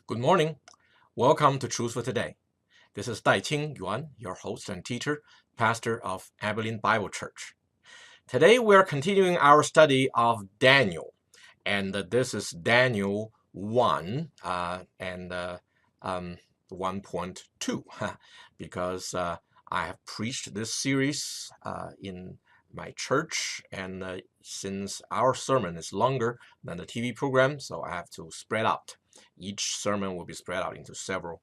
Good morning. Welcome to Truth for Today. This is Daiqing Yuan, your host and teacher, pastor of Abilene Bible Church. Today we are continuing our study of Daniel, and this is Daniel 1 and 1.2 because I have preached this series in my church, and since our sermon is longer than the TV program, so I have to spread out. Each sermon will be spread out into several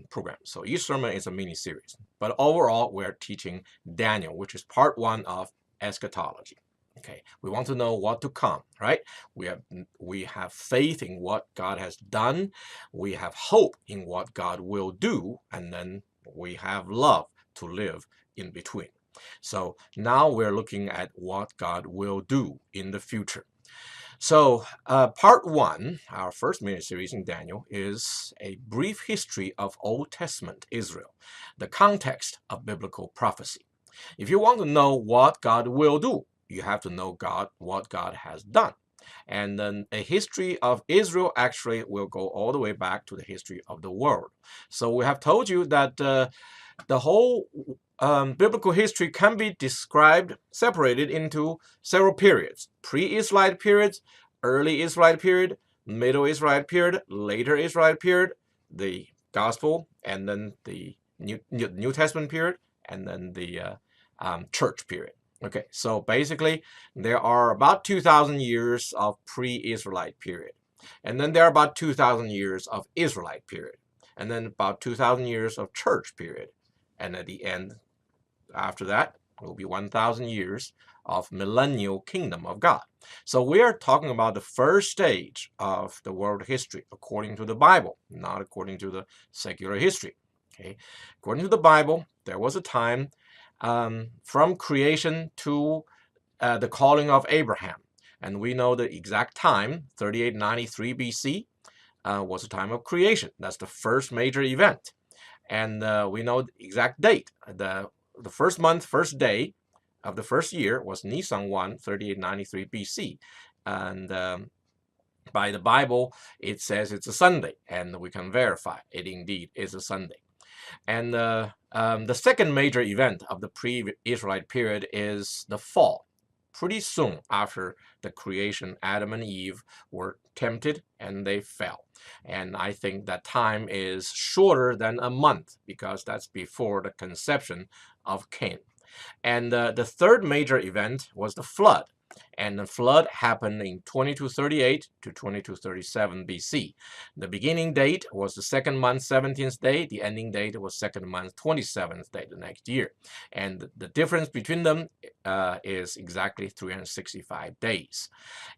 programs. So each sermon is a mini series. But overall, we're teaching Daniel, which is part one of eschatology. Okay, we want to know what to come, right? We have faith in what God has done. We have hope in what God will do, and then we have love to live in between. So now we're looking at what God will do in the future. So, part one, our first mini-series in Daniel, is a brief history of Old Testament Israel, the context of biblical prophecy. If you want to know what God will do, you have to know what God has done. And then a history of Israel actually will go all the way back to the history of the world. So we have told you that the whole biblical history can be separated into several periods: pre-Israelite periods, early Israelite period, middle Israelite period, later Israelite period, the Gospel, and then the New Testament period, and then the church period. Okay, so basically there are about 2,000 years of pre-Israelite period, and then there are about 2,000 years of Israelite period, and then about 2,000 years of church period, and at the end, after that, will be 1,000 years of millennial kingdom of God. So we are talking about the first stage of the world history according to the Bible, not according to the secular history. Okay, according to the Bible, there was a time from creation to the calling of Abraham, and we know the exact time, 3893 BC, was the time of creation. That's the first major event, and we know the exact date. The first month, first day of the first year was Nisan 1, 3893 BC. And by the Bible, it says it's a Sunday, and we can verify it indeed is a Sunday. And the second major event of the pre-Israelite period is the fall. Pretty soon after the creation, Adam and Eve were tempted and they fell. And I think that time is shorter than a month because that's before the conception of Cain. And the third major event was the flood. And the flood happened in 2238 to 2237 BC. The beginning date was the second month, 17th day. The ending date was second month, 27th day, the next year. And the difference between them is exactly 365 days.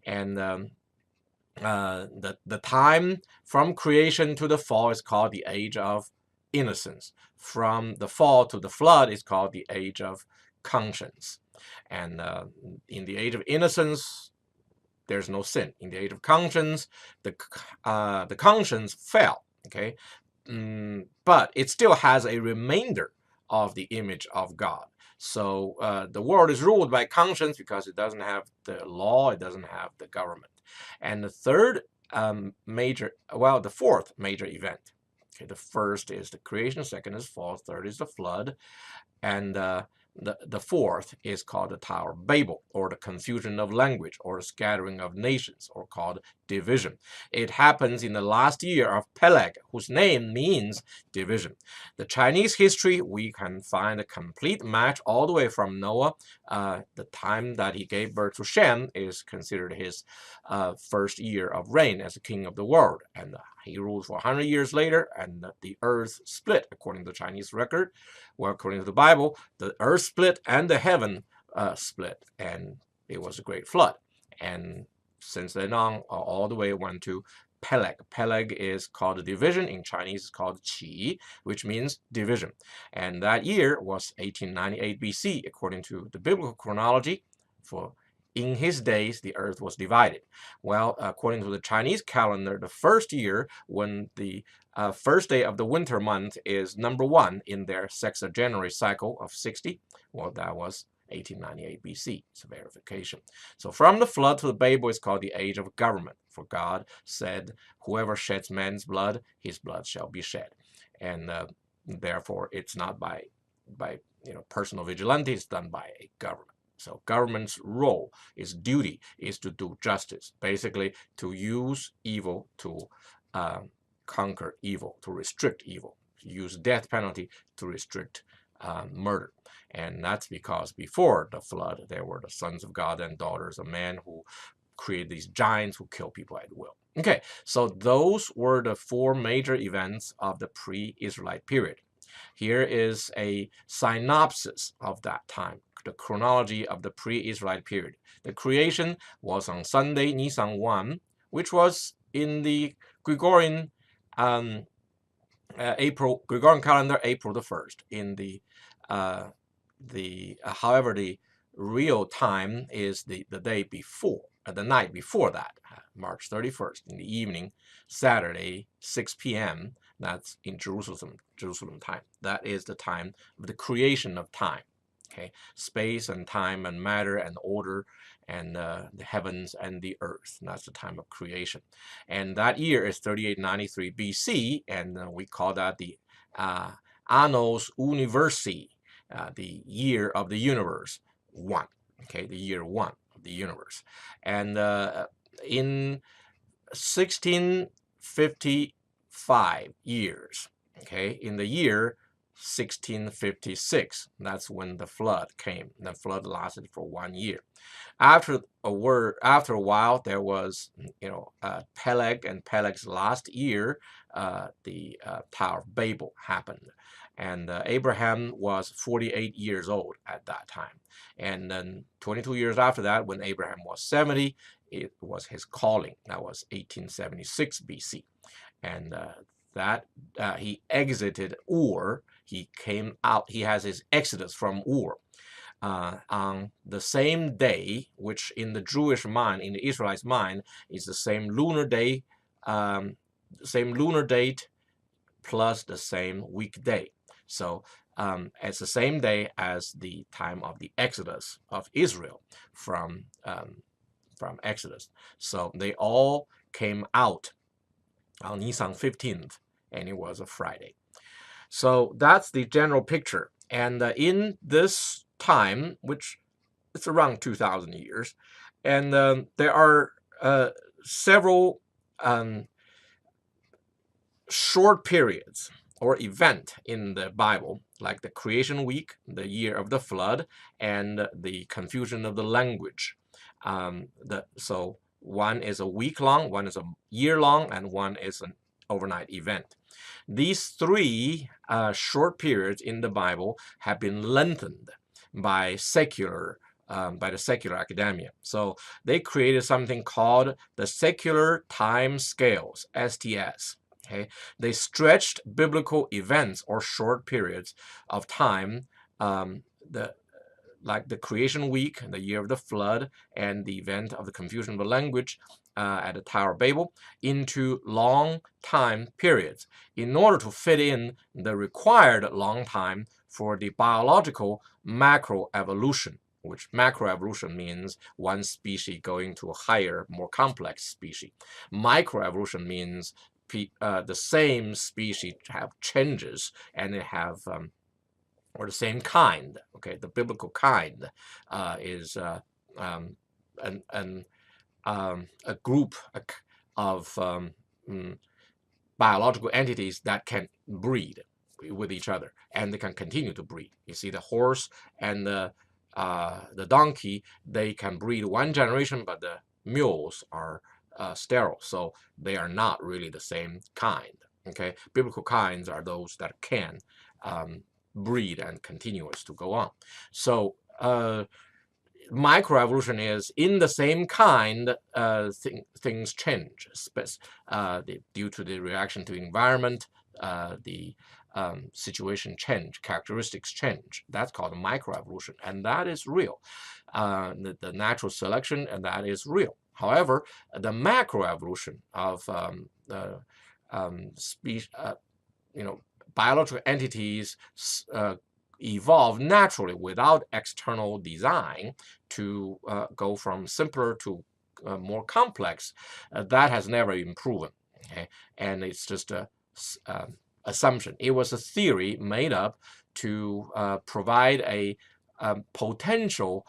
And the time from creation to the fall is called the age of innocence. From the fall to the flood is called the age of conscience. And in the age of innocence, there's no sin. In the age of conscience, the conscience fell. Okay, but it still has a remainder of the image of God. So the world is ruled by conscience because it doesn't have the law, it doesn't have the government. And the fourth major event. Okay, the first is the creation, second is fall, third is the flood, and the fourth is called the Tower of Babel, or the confusion of language, or scattering of nations, or called division. It happens in the last year of Peleg, whose name means division. The Chinese history, we can find a complete match all the way from Noah. The time that he gave birth to Shem is considered his first year of reign as a king of the world. And he ruled for 100 years later, and the earth split, according to the Chinese record. Well, according to the Bible, the earth split and the heaven split, and it was a great flood. And since then on, all the way went to Peleg. Peleg is called a division. In Chinese, it's called Qi, which means division. And that year was 1898 BC, according to the biblical chronology. For in his days, the earth was divided. Well, according to the Chinese calendar, the first year when the first day of the winter month is number 1 in their sexagenary cycle of 60. Well, that was 1898 BC. It's a verification. So from the flood to the Babel is called the age of government. For God said, whoever sheds man's blood, his blood shall be shed. And therefore, it's not by personal vigilante, it's done by a government. So government's role, its duty, is to do justice, basically to use evil to conquer evil, to restrict evil, use death penalty to restrict murder. And that's because before the flood, there were the sons of God and daughters of man who create these giants who kill people at will. Okay, so those were the four major events of the pre-Israelite period. Here is a synopsis of that time, the chronology of the pre-Israelite period. The creation was on Sunday, Nisan 1, which was in the Gregorian Gregorian calendar, April the 1st. In however, the real time is the day before, the night before that, March 31st, in the evening, Saturday, 6 p.m. That's in Jerusalem time. That is the time of the creation of time. Okay, space and time and matter and order and the heavens and the earth. And that's the time of creation. And that year is 3893 BC, and we call that the Annos Universi, the year of the universe, 1. Okay, the year 1 of the universe. And in 1655 years, okay, in the year 1656, that's when the flood came. The flood lasted for 1 year. After a while, there was, Peleg, and Peleg's last year, the Tower of Babel happened. And Abraham was 48 years old at that time. And then 22 years after that, when Abraham was 70, it was his calling. That was 1876 BC. And he exited Ur. He came out. He has his exodus from Ur on the same day, which in the Jewish mind, in the Israelites' mind, is the same lunar day, plus the same weekday. So it's the same day as the time of the exodus of Israel from Exodus. So they all came out on Nisan 15th, and it was a Friday. So that's the general picture. And in this time, which it's around 2,000 years, and there are several short periods or event in the Bible, like the creation week, the year of the flood, and the confusion of the language. So one is a week long, one is a year long, and one is an overnight event. These three short periods in the Bible have been lengthened by the secular academia. So they created something called the secular time scales, STS. Okay, they stretched biblical events or short periods of time, like the creation week, the year of the flood, and the event of the confusion of the language at the Tower of Babel, into long time periods in order to fit in the required long time for the biological macroevolution, which macroevolution means one species going to a higher, more complex species. Microevolution means the same species have changes and they have or the same kind. Okay, the biblical kind is a group of biological entities that can breed with each other, and they can continue to breed. You see, the horse and the donkey, they can breed one generation, but the mules are sterile, so they are not really the same kind. Okay, biblical kinds are those that can breed and continuous to go on. So microevolution is in the same kind, things change due to the reaction to environment, the situation change, characteristics change. That's called microevolution, and that is real. The natural selection, and that is real. However, the macroevolution of biological entities evolve naturally without external design to go from simpler to more complex, that has never been proven. Okay? And it's just a assumption. It was a theory made up to provide a potential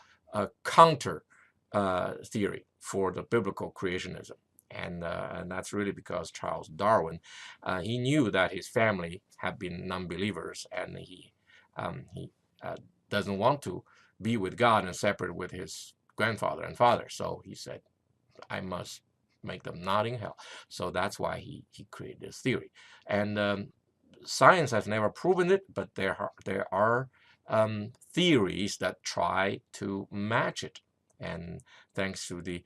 counter theory for the biblical creationism. And that's really because Charles Darwin, he knew that his family had been non-believers, and he doesn't want to be with God and separate with his grandfather and father. So he said, I must make them not in hell. So that's why he created this theory. And science has never proven it, but there are theories that try to match it. And thanks to the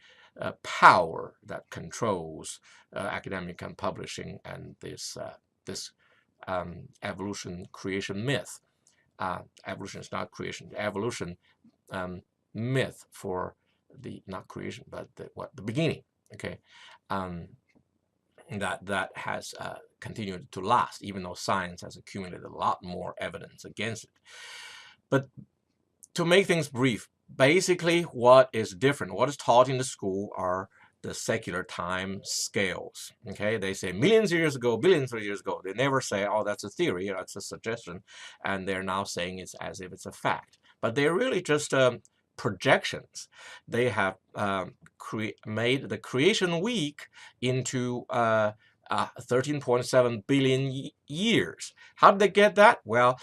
power that controls academic and publishing and this evolution creation myth. Evolution is not creation. Evolution myth for the not creation, but the beginning. Okay, that has continued to last, even though science has accumulated a lot more evidence against it. But to make things brief, basically what is different, what is taught in the school are the secular time scales. Okay, they say millions of years ago, billions of years ago. They never say, oh, that's a theory, that's a suggestion, and they're now saying it's as if it's a fact. But they're really just projections. They have made the creation week into 13.7 billion years. How did they get that? Well,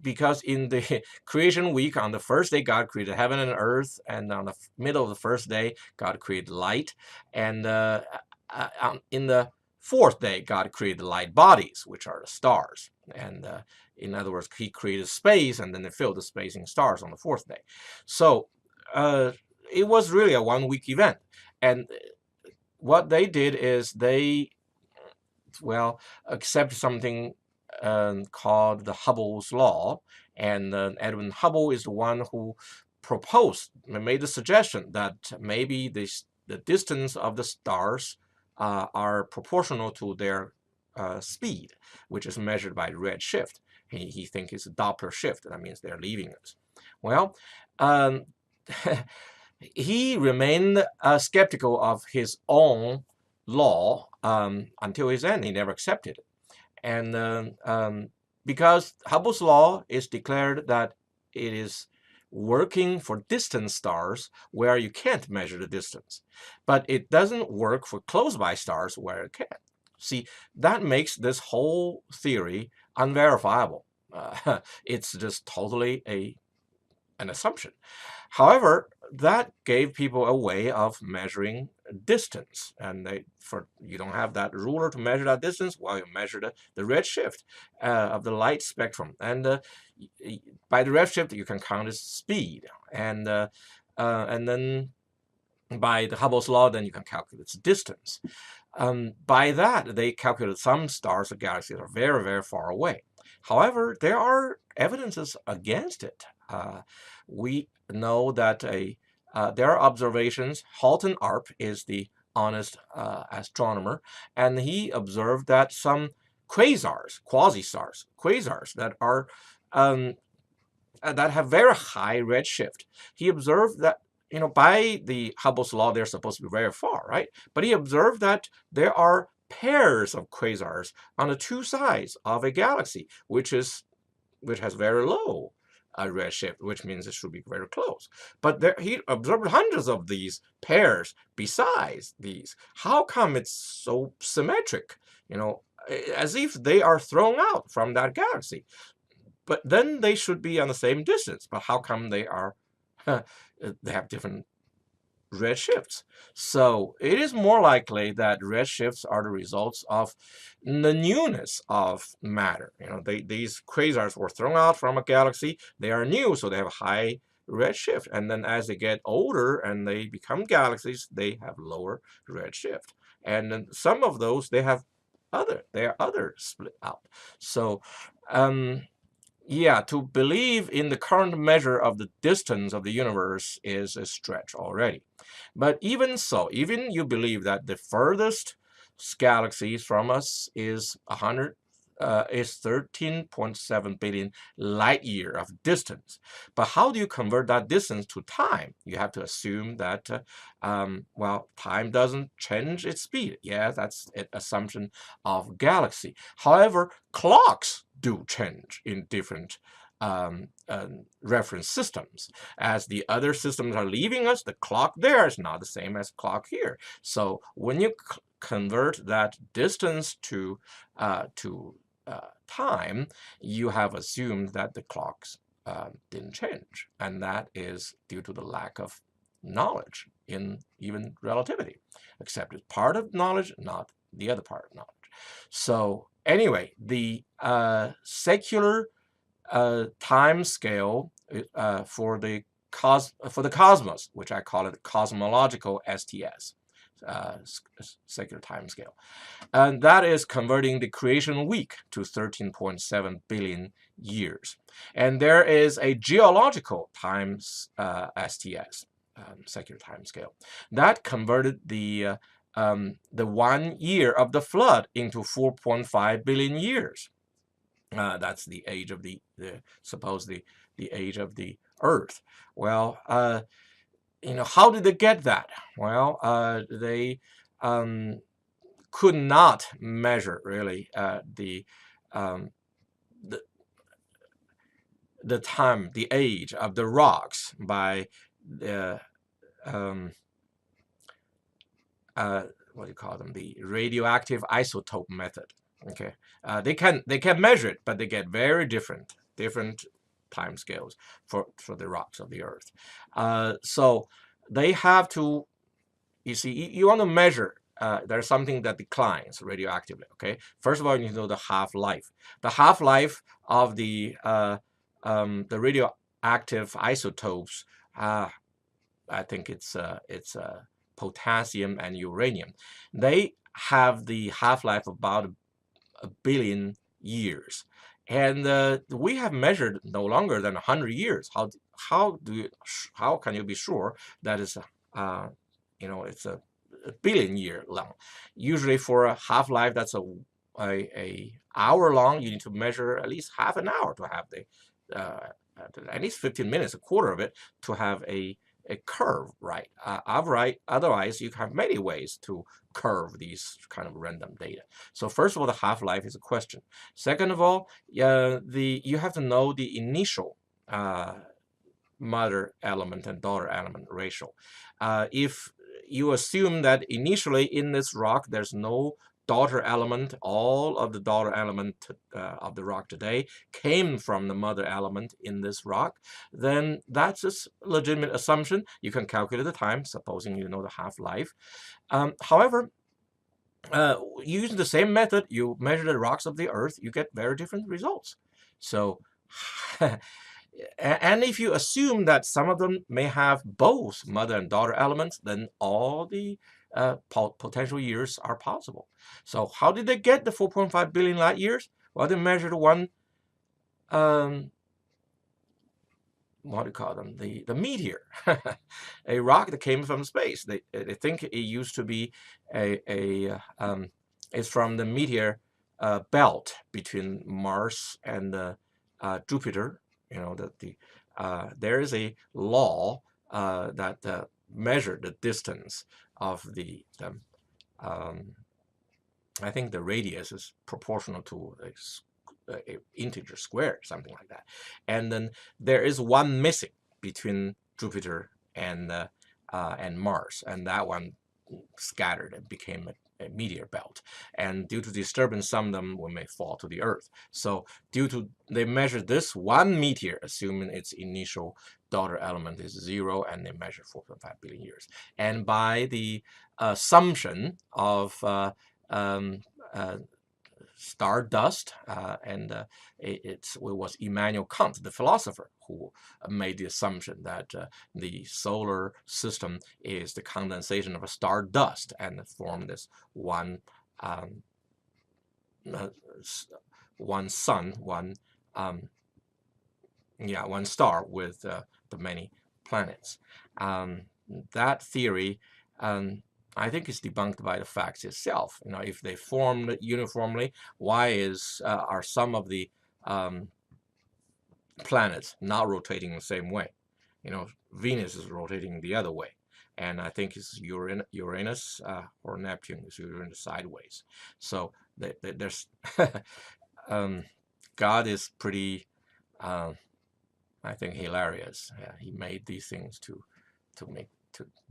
because in the creation week, on the first day, God created heaven and earth, and on the middle of the first day, God created light, and in the fourth day, God created light bodies, which are the stars. And in other words, he created space, and then they filled the space in stars on the fourth day. So it was really a 1 week event. And what they did is they, well, accepted something called the Hubble's law. And Edwin Hubble is the one who made the suggestion that maybe the distance of the stars are proportional to their speed, which is measured by redshift. He thinks it's a Doppler shift. That means they're leaving us. Well, he remained skeptical of his own law until his end. He never accepted it. And because Hubble's law is declared that it is working for distant stars where you can't measure the distance, but it doesn't work for close-by stars where it can. See, that makes this whole theory unverifiable. It's just totally an assumption. However, that gave people a way of measuring distance, and you don't have that ruler to measure that distance. Well, you measure the redshift of the light spectrum, and by the redshift you can count its speed, and then by the Hubble's law, then you can calculate its distance. By that, they calculated some stars or galaxies are very, very far away. However, there are evidences against it. We know that there are observations. Halton Arp is the honest astronomer, and he observed that some quasars, quasi-stars, quasars that are that have very high redshift. He observed that, by the Hubble's law, they're supposed to be very far, right? But he observed that there are pairs of quasars on the two sides of a galaxy, which has very low redshift, which means it should be very close. But he observed hundreds of these pairs besides these. How come it's so symmetric? As if they are thrown out from that galaxy. But then they should be on the same distance. But how come they have different redshifts? So it is more likely that redshifts are the results of the newness of matter. These quasars were thrown out from a galaxy. They are new, so they have a high redshift. And then as they get older and they become galaxies, they have lower redshift. And then some of those, they are other split out. So yeah, to believe in the current measure of the distance of the universe is a stretch already. But even so, even you believe that the furthest galaxies from us is 100 is 13.7 billion light year of distance. But how do you convert that distance to time? You have to assume that, well, time doesn't change its speed. Yeah, that's an assumption of galaxy. However, clocks do change in different reference systems. As the other systems are leaving us, the clock there is not the same as clock here. So when you convert that distance to time, you have assumed that the clocks didn't change, and that is due to the lack of knowledge in even relativity, except it's part of knowledge, not the other part of knowledge. So anyway, the secular time scale for the cosmos, which I call it cosmological STS, secular time scale, and that is converting the creation week to 13.7 billion years. And there is a geological time STS, secular time scale, that converted the 1 year of the flood into 4.5 billion years. That's the age of the age of the Earth. Well, how did they get that? Well, they could not measure really um, the time, the age of the rocks by the what do you call them? The radioactive isotope method. Okay, they can measure it, but they get very different time scales for the rocks of the Earth. So they have to, you see, you want to measure. There's something that declines radioactively. Okay, first of all, you need to know the half-life. The half-life of the radioactive isotopes. I think it's potassium and uranium. They have the half-life about a billion years, and we have measured no longer than 100 years. How can you be sure that it's it's a billion year long? Usually for a half-life that's a hour long, you need to measure at least half an hour to have the at least 15 minutes, a quarter of it, to have a curve, right? Otherwise, you have many ways to curve these kind of random data. So first of all, the half-life is a question. Second of all, you have to know the initial mother element and daughter element ratio. If you assume that initially in this rock there's no daughter element, all of the daughter element of the rock today came from the mother element in this rock, then that's a legitimate assumption. You can calculate the time, supposing you know the half-life. However, using the same method, you measure the rocks of the Earth, you get very different results. So, and if you assume that some of them may have both mother and daughter elements, then all the potential years are possible. So how did they get the 4.5 billion light years? Well, they measured one, what do you call them? The meteor, a rock that came from space. They think it used to be it's from the meteor belt between Mars and Jupiter. You know that there is a law that measured the distance of I think the radius is proportional to a integer squared, something like that. And then there is one missing between Jupiter and Mars, and that one scattered and became a meteor belt. And due to disturbance, some of them may fall to the Earth. So they measured this one meteor, assuming its initial daughter element is 0, and they measure 4.5 billion years. And by the assumption of stardust, and it was Immanuel Kant, the philosopher, who made the assumption that the solar system is the condensation of a stardust and formed this one sun, one star with the many planets. That theory I think it's debunked by the facts itself. If they formed uniformly, why are some of the planets not rotating the same way? Venus is rotating the other way, and I think it's Uranus or Neptune is Uranus sideways. So there's God is pretty, I think, hilarious. He made these things to make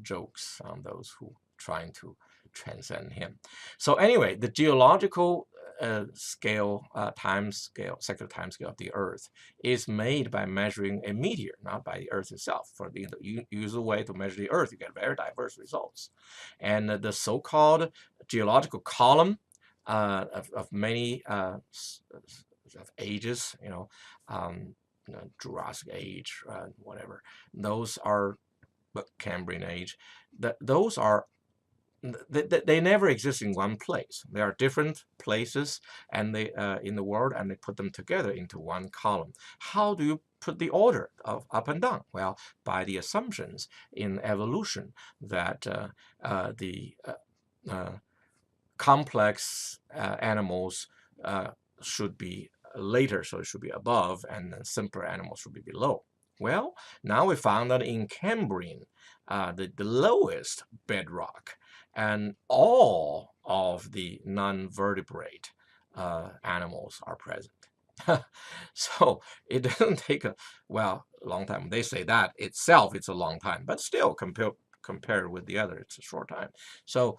jokes on those who trying to transcend him. So anyway, the geological time scale, secular time scale of the Earth is made by measuring a meteor, not by the Earth itself. For the usual way to measure the Earth, you get very diverse results. And the so-called geological column of many of ages, Jurassic age, whatever, those are Cambrian age. Those are they never exist in one place. There are different places and they in the world, and they put them together into one column. How do you put the order of up and down? Well, by the assumptions in evolution that the complex animals should be later, so it should be above, and then simpler animals should be below. Well, now we found that in Cambrian, the lowest bedrock, and all of the non-vertebrate animals are present. So it doesn't take a long time. They say that itself it's a long time, but still compared with the other, it's a short time. So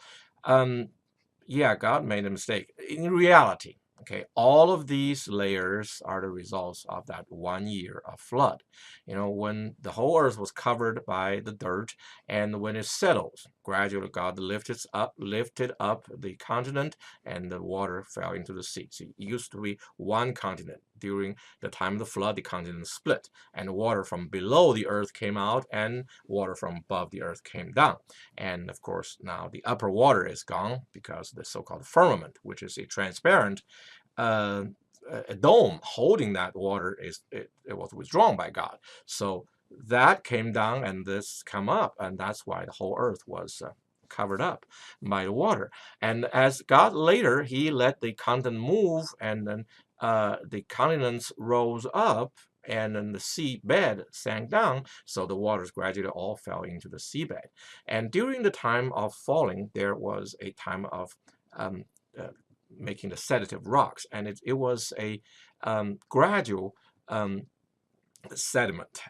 yeah, God made a mistake. In reality, okay, all of these layers are the results of that 1 year of flood. When the whole earth was covered by the dirt, and when it settles, gradually God lifted up the continent, and the water fell into the sea. So it used to be one continent. During the time of the flood, the continent split, and water from below the earth came out, and water from above the earth came down. And of course, now the upper water is gone because the so-called firmament, which is a transparent a dome holding that water, it was withdrawn by God. So that came down, and this come up, and that's why the whole earth was covered up by the water. And as God later, he let the continent move, and then the continents rose up, and then the seabed sank down, so the waters gradually all fell into the seabed. And during the time of falling, there was a time of making the sedative rocks, and it was a gradual sediment,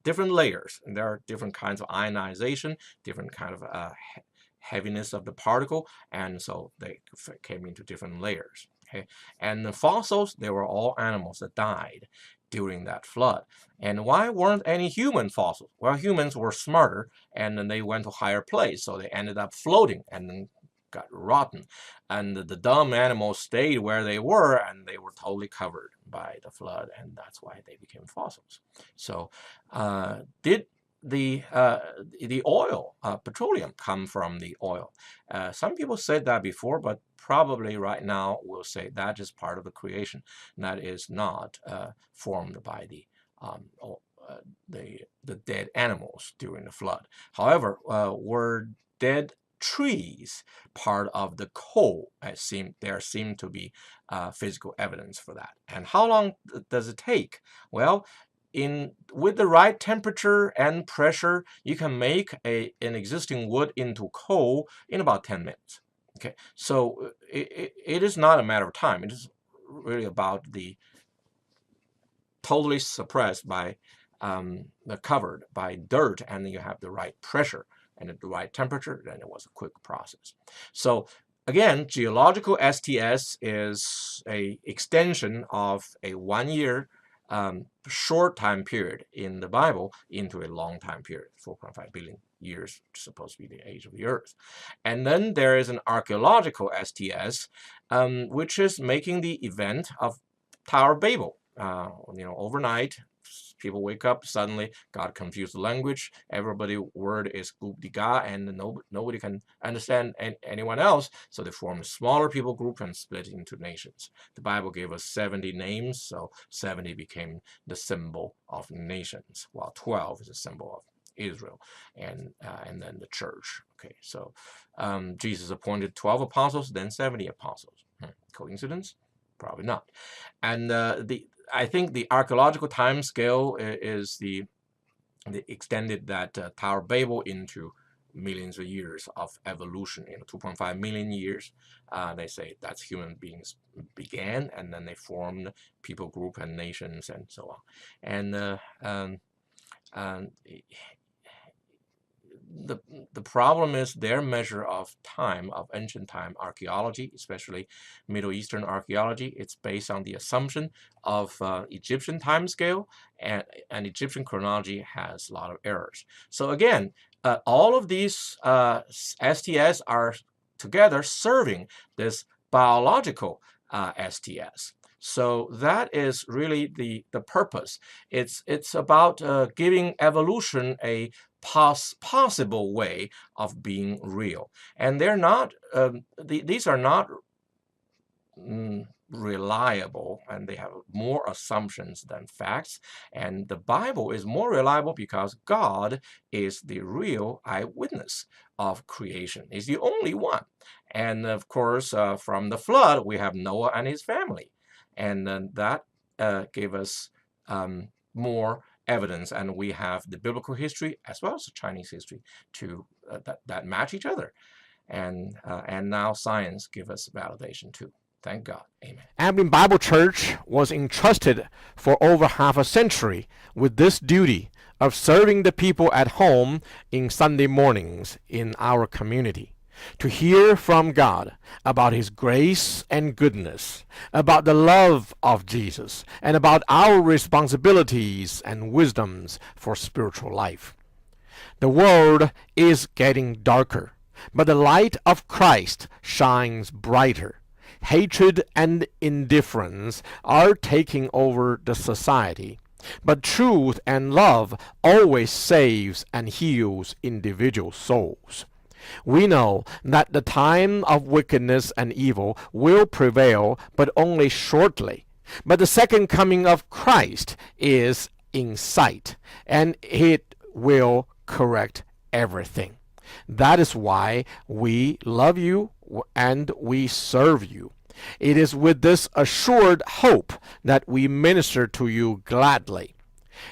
different layers, and there are different kinds of ionization, different kind of heaviness of the particle, and so they came into different layers. Okay, and the fossils, they were all animals that died during that flood. And why weren't any human fossils? Well, humans were smarter, and then they went to higher place, so they ended up floating and then got rotten, and the dumb animals stayed where they were, and they were totally covered by the flood, and that's why they became fossils. So did the oil, petroleum, come from the oil? Some people said that before, but probably right now we'll say that is part of the creation. That is not formed by the dead animals during the flood. However, were dead trees part of the coal? There seem to be physical evidence for that. And how long does it take? Well, with the right temperature and pressure, you can make an existing wood into coal in about 10 minutes. Okay, so it is not a matter of time. It is really about the totally suppressed by covered by dirt, and you have the right pressure and at the right temperature, then it was a quick process. So again, geological STS is a extension of a 1 year short time period in the Bible into a long time period, 4.5 billion years, supposed to be the age of the earth. And then there is an archaeological STS, which is making the event of Tower of Babel. Overnight, people wake up, suddenly God confused the language, everybody word is goop-de-ga, and nobody can understand anyone else, so they form a smaller people group and split into nations. The Bible gave us 70 names, so 70 became the symbol of nations, while 12 is a symbol of Israel, and then the church. Okay, so Jesus appointed 12 apostles, then 70 apostles. Coincidence? Probably not. And I think the archaeological time scale is the extended that Tower of Babel into millions of years of evolution, 2.5 million years. They say that's human beings began, and then they formed people group and nations and so on. And the problem is their measure of time, of ancient time archaeology, especially Middle Eastern archaeology. It's based on the assumption of Egyptian time scale, and Egyptian chronology has a lot of errors. So again, all of these STS are together serving this biological STS. So that is really the purpose. It's about giving evolution a possible way of being real, and they're not. These are not reliable, and they have more assumptions than facts. And the Bible is more reliable because God is the real eyewitness of creation. He's the only one. And of course, from the flood, we have Noah and his family, and that gave us more evidence, and we have the biblical history as well as the Chinese history to that match each other, and now science gives us validation too. Thank God. Amen. Abilene Bible Church was entrusted for over half a century with this duty of serving the people at home in Sunday mornings in our community, to hear from God about His grace and goodness, about the love of Jesus, and about our responsibilities and wisdoms for spiritual life. The world is getting darker, but the light of Christ shines brighter. Hatred and indifference are taking over the society, but truth and love always saves and heals individual souls. We know that the time of wickedness and evil will prevail, but only shortly. But the second coming of Christ is in sight, and it will correct everything. That is why we love you and we serve you. It is with this assured hope that we minister to you gladly.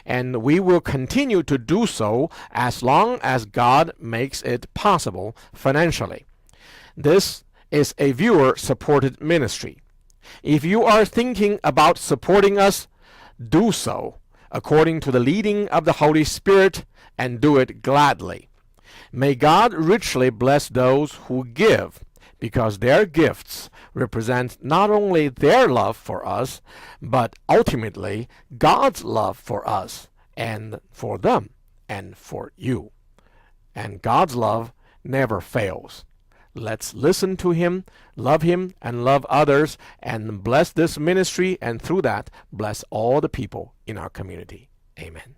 And we will continue to do so as long as God makes it possible financially. This is a viewer-supported ministry. If you are thinking about supporting us, do so according to the leading of the Holy Spirit, and do it gladly. May God richly bless those who give, because their gifts represent not only their love for us, but ultimately God's love for us and for them and for you. And God's love never fails. Let's listen to Him, love Him, and love others, and bless this ministry, and through that, bless all the people in our community. Amen.